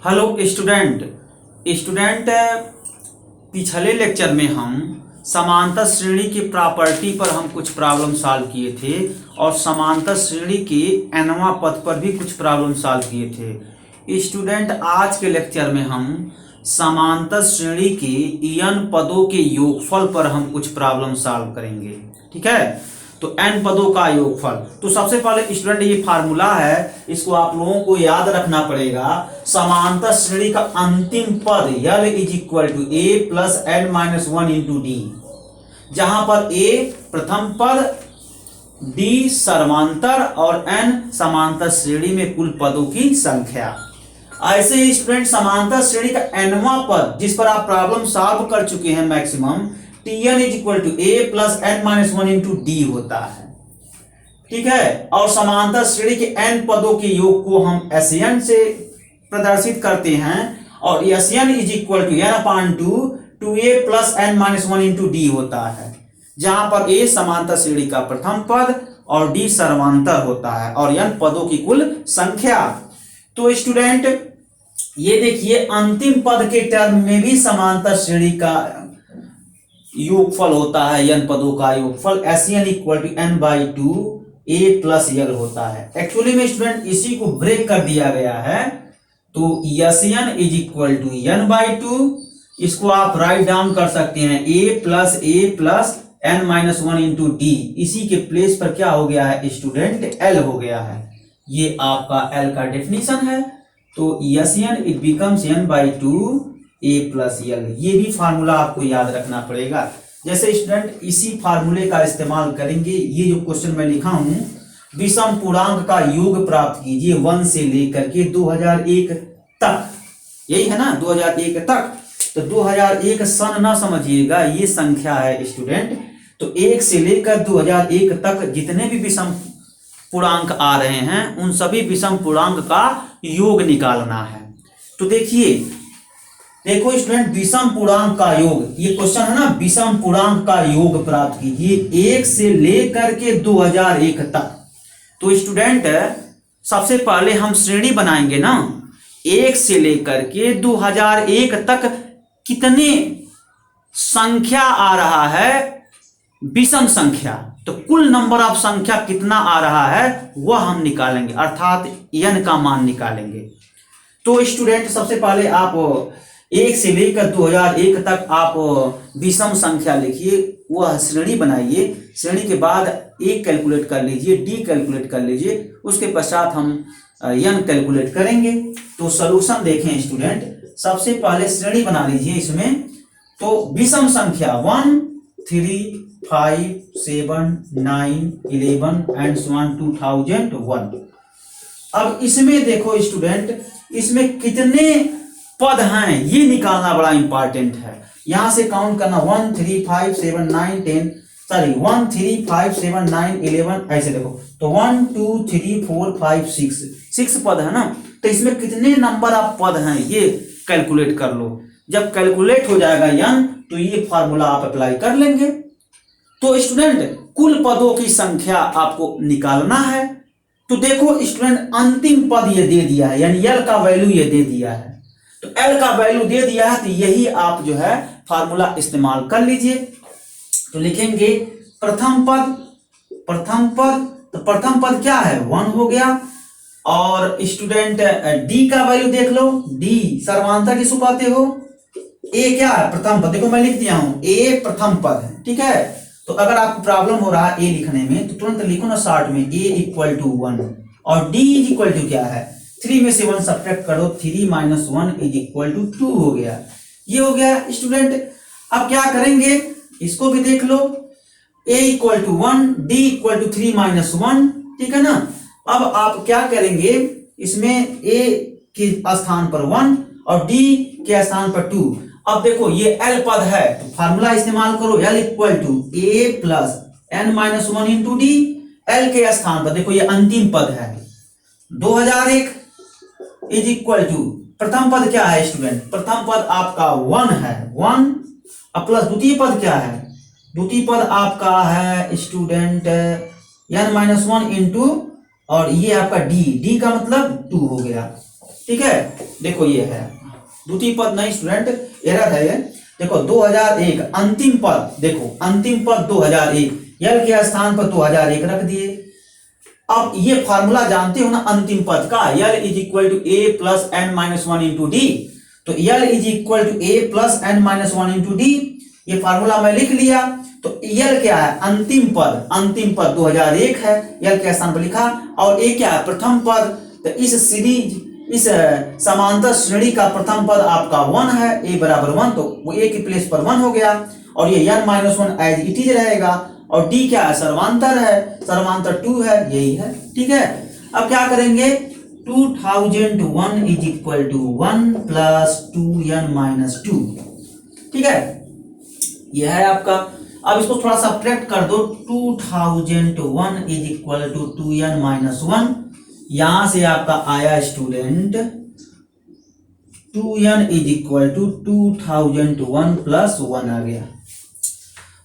Hello student. पिछले lecture में हम समांतर श्रेणी की प्रॉपर्टी पर हम कुछ प्रॉब्लम सॉल्व किए थे और समांतर श्रेणी के nवां पद पर भी कुछ प्रॉब्लम सॉल्व किए थे। स्टूडेंट, आज के लेक्चर में हम समांतर श्रेणी के n पदों के योगफल पर हम कुछ प्रॉब्लम सॉल्व करेंगे। ठीक है, तो n पदों का योगफल। तो सबसे पहले स्टूडेंट ये फार्मूला है, इसको आप लोगों को याद रखना पड़ेगा। समांतर श्रेणी का अंतिम पद L is equal to a plus n minus 1 into d, जहां पर a प्रथम पद, d सर्वांतर और n समांतर श्रेणी में कुल पदों की संख्या। ऐसे ही स्टूडेंट समांतर श्रेणी का nवां पद जिस पर आप प्रॉब्लम सॉल्व कर चुके हैं maximum, Tn is equal to a plus n minus 1 into d होता है। ठीक है, और समांतर श्रेणी के n पदों के योग को हम Sn से प्रदर्शित करते हैं और Sn is equal to n upon 2a plus n minus 1 into d होता है, जहां पर a समांतर श्रेणी का प्रथम पद और d सर्वांतर होता है और n पदों की कुल संख्या। तो स्टूडेंट ये देखिए, अंतिम पद के टर्म में भी समांतर श्रेणी का योगफल होता है, n पदों का योगफल Sn equal to n by 2 a plus l होता है। एक्चुअली में स्टूडेंट इसी को ब्रेक कर दिया गया है, तो Sn is equal to n by 2, इसको आप राइट डाउन कर सकते हैं a plus n minus 1 into d. इसी के प्लेस पर क्या हो गया है स्टूडेंट, l हो गया है। ये आपका l का डेफिनेशन है। तो Sn it becomes n by 2 a plus l। ये भी फार्मूला आपको याद रखना पड़ेगा। जैसे स्टूडेंट इसी फार्मूले का इस्तेमाल करेंगे, ये जो क्वेश्चन मैं लिखा हूं, विषम पूर्णांक का योग प्राप्त कीजिए 1 से लेकर के 2001 तक, यही है ना 2001 तक। तो 2001 सन ना समझिएगा, ये संख्या है स्टूडेंट। तो 1 से लेकर 2001 तक जितने भी विषम पूर्णांक आ रहे हैं उन सभी विषम पूर्णांक का योग निकालना है। तो देखो स्टूडेंट, विषम पूर्णांक का योग, ये क्वेश्चन है ना, विषम पूर्णांक का योग प्राप्त कीजिए 1 से लेकर के 2001 तक। तो स्टूडेंट सबसे पहले हम श्रेणी बनाएंगे ना, 1 से लेकर के 2001 तक कितने संख्या आ रहा है, विषम संख्या, तो कुल नंबर ऑफ संख्या कितना आ रहा है वह हम निकालेंगे, अर्थात n का मान निकालेंगे। तो स्टूडेंट सबसे पहले आप 1 से लेकर 2001 तक आप विषम संख्या लिखिए, वह श्रेणी बनाइए। श्रेणी के बाद a कैलकुलेट कर लीजिए, d कैलकुलेट कर लीजिए, उसके पश्चात हम n कैलकुलेट करेंगे। तो सॉल्यूशन देखें स्टूडेंट, सबसे पहले श्रेणी बना लीजिए इसमें। तो विषम संख्या 1 3 5 7 9 11 एंड 2001। अब इसमें देखो स्टूडेंट, इसमें कितने पद हैं ये निकालना बड़ा इंपॉर्टेंट है। यहां से काउंट करना 1 3 5 7 9 10, सॉरी 1 3 5 7 9 11, ऐसे देखो। तो 1 2 3 4 5 6 पद है ना। तो इसमें कितने नंबर ऑफ पद हैं ये कैलकुलेट कर लो। जब कैलकुलेट हो जाएगा n, तो ये फार्मूला आप अप्लाई कर लेंगे। तो स्टूडेंट कुल पदों की संख्या आपको निकालना है। तो देखो स्टूडेंट, अंतिम पद ये दे दिया है, यानी l का वैल्यू ये दे दिया है। तो l का वैल्यू दे दिया है, तो यही आप जो है फार्मूला इस्तेमाल कर लीजिए। तो लिखेंगे प्रथम पद, तो प्रथम पद क्या है, 1 हो गया। और स्टूडेंट d का वैल्यू देख लो, d सर्वांतर किसको कहते हो, a क्या है, प्रथम पद। देखो मैं लिख दिया हूं a प्रथम पद है। ठीक है, तो अगर आपको प्रॉब्लम हो रहा है a लिखने में, तो तुरंत लिखो ना शॉर्ट में a इक्वल टू 1 और d इज इक्वल टू क्या है, 3 में से 1 सब्ट्रैक्ट करो, 3 माइनस 1 इज इक्वल टू 2 हो गया। ये हो गया स्टूडेंट। अब क्या करेंगे, इसको भी देख लो, a equal to 1 d equal to 3 minus 1। ठीक है ना। अब आप क्या करेंगे, इसमें a के स्थान पर 1 और d के स्थान पर 2। अब देखो ये l पद है, तो फार्मूला इस्तेमाल करो, l equal to a plus n minus 1 into d. l के स्थान पर देखो ये अंतिम पद है 2001 इज इक्वल टू, प्रथम पद क्या है स्टूडेंट, प्रथम पद आपका 1 है, 1 अब प्लस द्वितीय पद क्या है, द्वितीय पद आपका है स्टूडेंट n माइनस 1 इंटू, और ये आपका d का मतलब 2 हो गया। ठीक है, देखो ये है द्वितीय पद नहीं स्टूडेंट, एरर है ये। देखो 2001 अंतिम पद, देखो अंतिम पद 2001, यल के स्थान पर 2001 रख दिए। अब ये फार्मूला जानते हो ना अंतिम पद का, l is equal to a plus n minus one into d. तो l is equal to a plus n minus one into d, ये फार्मूला मैं लिख लिया। तो यल क्या है, अंतिम पद, अंतिम पद 2001 है, यल के स्थान पर लिखा। और ए क्या है, प्रथम पद। तो इस सीरीज, इस समांतर श्रेणी का प्रथम पद आपका 1 है, ए बराबर 1, तो वो ए की प्लेस पर 1 हो गया। और ये n minus one as it is रहेगा। और डी क्या है, सर्वांतर है, सर्वांतर 2 है, यही है। ठीक है, अब क्या करेंगे, 2001 is equal to 1 plus 2n minus 2। ठीक है, यह है आपका। अब इसको थोड़ा सा सब्ट्रैक्ट कर दो, 2001 is equal to 2n minus 1। यहां से आपका आया student 2n is equal to 2001 plus 1 आ गया।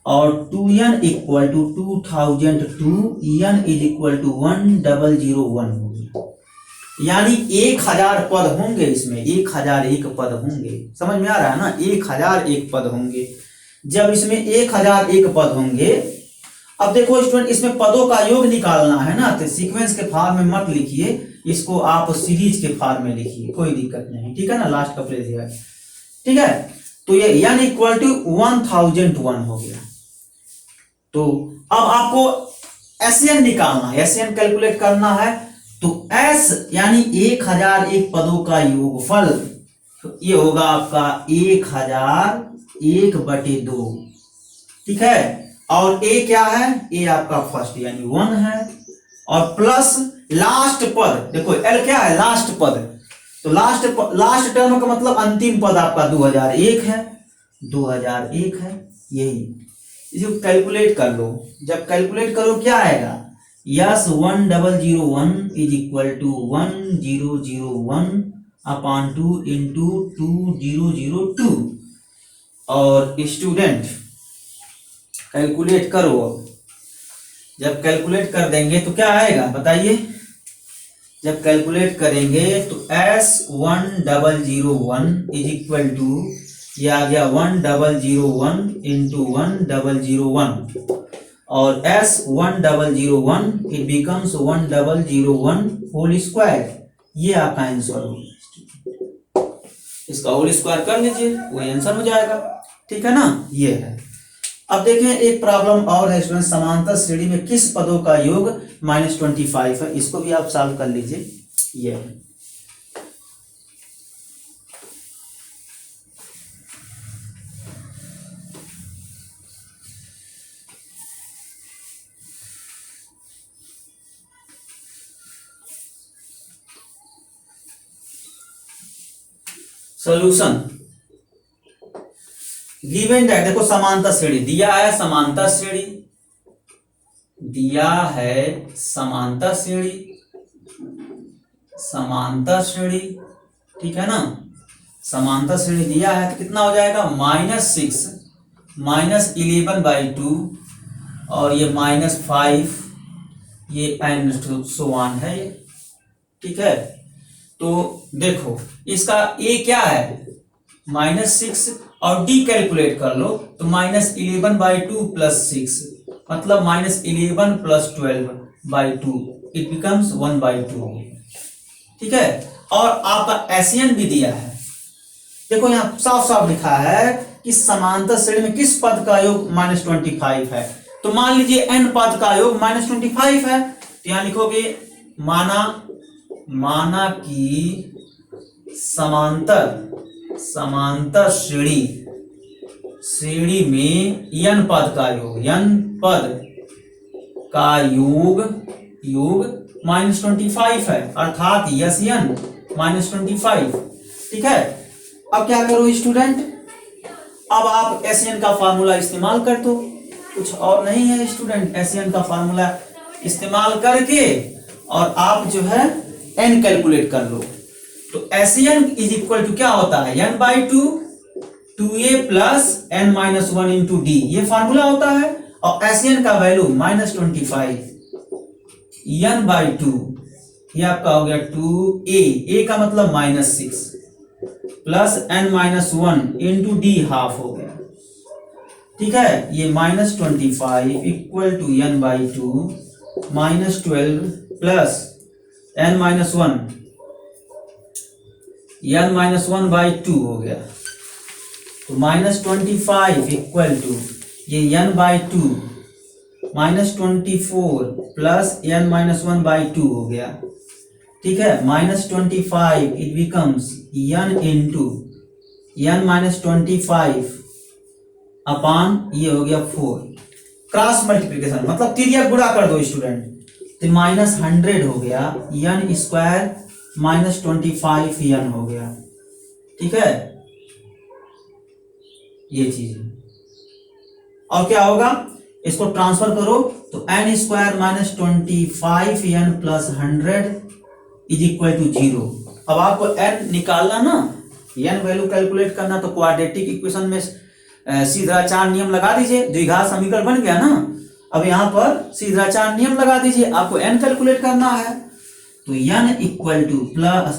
और 2n equal to 2002, n is equal to 1001 हो गया। यानी 1000 पद होंगे इसमें, 1001 पद होंगे। समझ में आ रहा है ना, 1001 पद होंगे। जब इसमें 1001 पद होंगे, अब देखो स्टूडेंट इसमें पदों का योग निकालना है ना, तो सीक्वेंस के फॉर्म में मत लिखिए, इसको आप सीरीज के फॉर्म में लिखिए, कोई दिक्कत नहीं। ठीक है ना, लास्ट का फ्रेज है। ठीक है, तो ये n इक्वल टू 1001 हो गया। तो अब आपको SN निकालना है, SN कैलकुलेट करना है। तो S यानी 1001 पदों का योगफल, तो ये होगा आपका 1001/2। ठीक है, और A क्या है, A आपका फर्स्ट यानी 1 है। और प्लस लास्ट पद, देखो L क्या है, लास्ट पद। तो लास्ट टर्म का मतलब अंतिम पद आपका 2001 है, 2001 है, यही। इसको कैलकुलेट कर लो। जब कैलकुलेट करो क्या आएगा, yes 1001 is equal to 1001/2 into 2002। और स्टूडेंट कैलकुलेट करो। जब कैलकुलेट कर देंगे तो क्या आएगा बताइए। जब कैलकुलेट करेंगे तो S1001 इज इक्वल टू, ये आ गया 1001 इंटू 1001। और S1001 it becomes 1001 whole square. ये आपका आंसर होगा। इसका होल स्क्वायर कर लीजिए, वही आंसर हो जाएगा। ठीक है ना, ये है। अब देखें एक प्रॉब्लम और है स्टूडेंट, समांतर श्रेणी में किस पदों का योग -25 है। इसको भी आप सॉल्व कर लीजिए। ये है सॉल्यूशन। गिवन दैट, देखो समांतर श्रेणी दिया है, समांतर श्रेणी दिया है, समांतर श्रेणी, समांतर श्रेणी। ठीक है ना, समांतर श्रेणी दिया है तो कितना हो जाएगा, -6 -11/2 और ये -5, ये एंड सो ऑन है ये। ठीक है, तो देखो इसका ए क्या है, -6 और डी कैलकुलेट कर लो तो -11/2 + 6 मतलब -11 + 12/2 इट बिकम्स 1/2। ठीक है, और आपका एसियन भी दिया है। देखो यहाँ साफ साफ लिखा है कि समांतर श्रेणी में किस पद का योग -25 है। तो मान लीजिए n पद का योग -25 है, तो यहां लिखोगे माना कि समांतर श्रेणी में n पद का योग -25 है, अर्थात यस n -25। ठीक है, अब क्या करो स्टूडेंट, अब आप SN का फार्मूला इस्तेमाल कर दो, कुछ और नहीं है स्टूडेंट। SN का फार्मूला इस्तेमाल करके और आप जो है n कैलकुलेट कर लो। तो SN इज इक्वल टू क्या होता है, n/2 2a + n-1 into d, ये फार्मूला होता है। और SN का वैल्यू -25 n/2, ये आपका हो गया 2a, a का मतलब -6 plus n-1 into D half हो गया, ठीक है। ये -25 equal to n/2 -12 plus n-1 n-1/2 हो गया, तो -25 इक्वल टू ये n/2 -24 प्लस n-1/2 हो गया, ठीक है। -25 it becomes n into n-25 अपान ये हो गया 4, क्रॉस मल्टीप्लीकेशन मतलब तिर्यक गुणा कर दो स्टूडेंट, तो -100 हो गया, n स्क्वायर -25 n हो गया, ठीक है। ये चीज और क्या होगा, इसको ट्रांसफर करो तो n square -25 n plus 100 is equal to 0। अब आपको n निकालना ना, n वैल्यू कैलकुलेट करना, तो क्वाड्रेटिक इक्वेशन में सीधाचार नियम लगा दीजिए, द्विघात समीकरण बन गया ना। अब यहाँ पर सीधाचार नियम लगा दीजिए, आपको n कैलकुलेट करना है, तो n equal two plus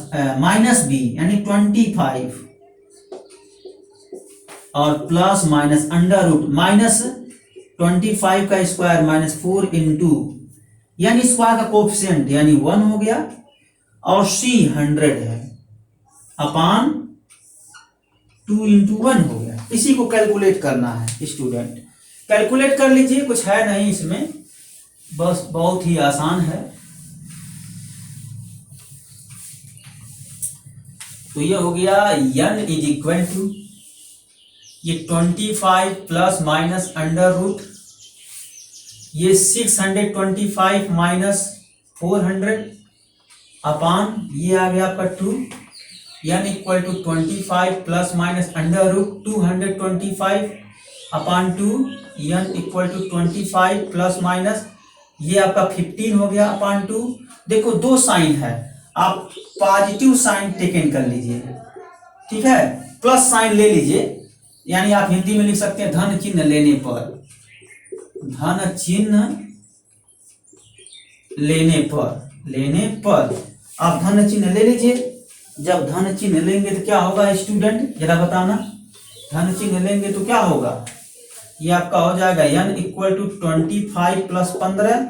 -b यानी 25 और प्लस माइनस अंडर रूट -25 का स्क्वायर -4 इंटू यानी स्क्वायर का कोफिशिएंट यानी 1 हो गया, और c 100 है अपान 2 इंटू 1 हो गया। इसी को कैलकुलेट करना है स्टूडेंट, कैलकुलेट कर लीजिए, कुछ है नहीं इसमें, बस बहुत ही आसान है। तो ये हो गया n इज इक्वल टू ये 25 प्लस माइनस अंडर रूट ये 625 माइनस 400 अपान ये आ गया आपका 2, n equal to 25 plus minus under root 225 upon 2, n equal to 25 plus minus ये आपका 15 हो गया अपान 2। देखो दो साइन है, आप पॉजिटिव साइन टेकन कर लीजिए, ठीक है, प्लस साइन ले लीजिए, यानी आप हिंदी में लिख सकते हैं धन चिन्ह लेने पर, धन चिन्ह लेने पर आप धन चिन्ह ले लीजिए। जब धन चिन्ह लेंगे तो क्या होगा स्टूडेंट, जरा बताना, धन चिन्ह लेंगे तो क्या होगा, ये आपका हो जाएगा n इक्वल टू 25 प्लस 15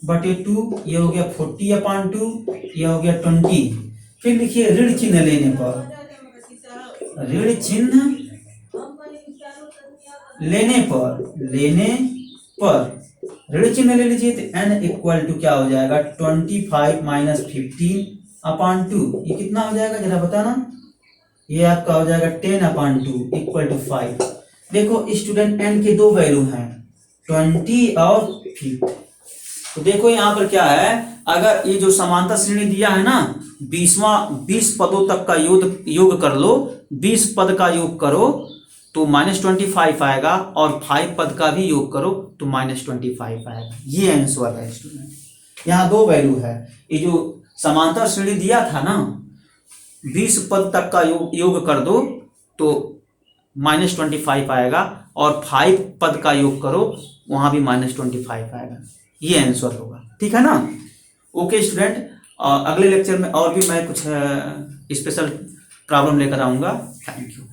बटे 2, ये हो गया 40 अपान 2, ये हो गया 20। फिर लिखिए ऋण चिन्ह लेने पर, ऋण चिन्ह लेने पर ऋण चिन्ह ले लीजिए, तो n इक्वल टू क्या हो जाएगा 25 माइनस 15 अपान 2, ये कितना हो जाएगा जरा बताना, ये आपका हो जाएगा 10 अपान 2 इक्वल टू 5। देखो स्टूडेंट n के दो वैल्यू हैं 20 और 50, तो देखो यहाँ पर क्या है, अगर ये जो समांतर श्रेणी दिया है ना, 20 पदों तक का योग कर लो, 20 पद का योग करो तो -25 आएगा, और 5 पद का भी योग करो तो -25 आएगा। ये आंसर है स्टूडेंट, यहाँ दो वैल्यू है। ये जो समांतर श्रेणी दिया था ना, 20 पद तक का योग कर दो तो -25 आएगा, और 5 पद का योग करो वहां भी -25 आएगा। ये आंसर होगा, ठीक है ना। ओके स्टूडेंट, अगले लेक्चर में और भी मैं कुछ स्पेशल प्रॉब्लम लेकर आऊंगा। Thank you.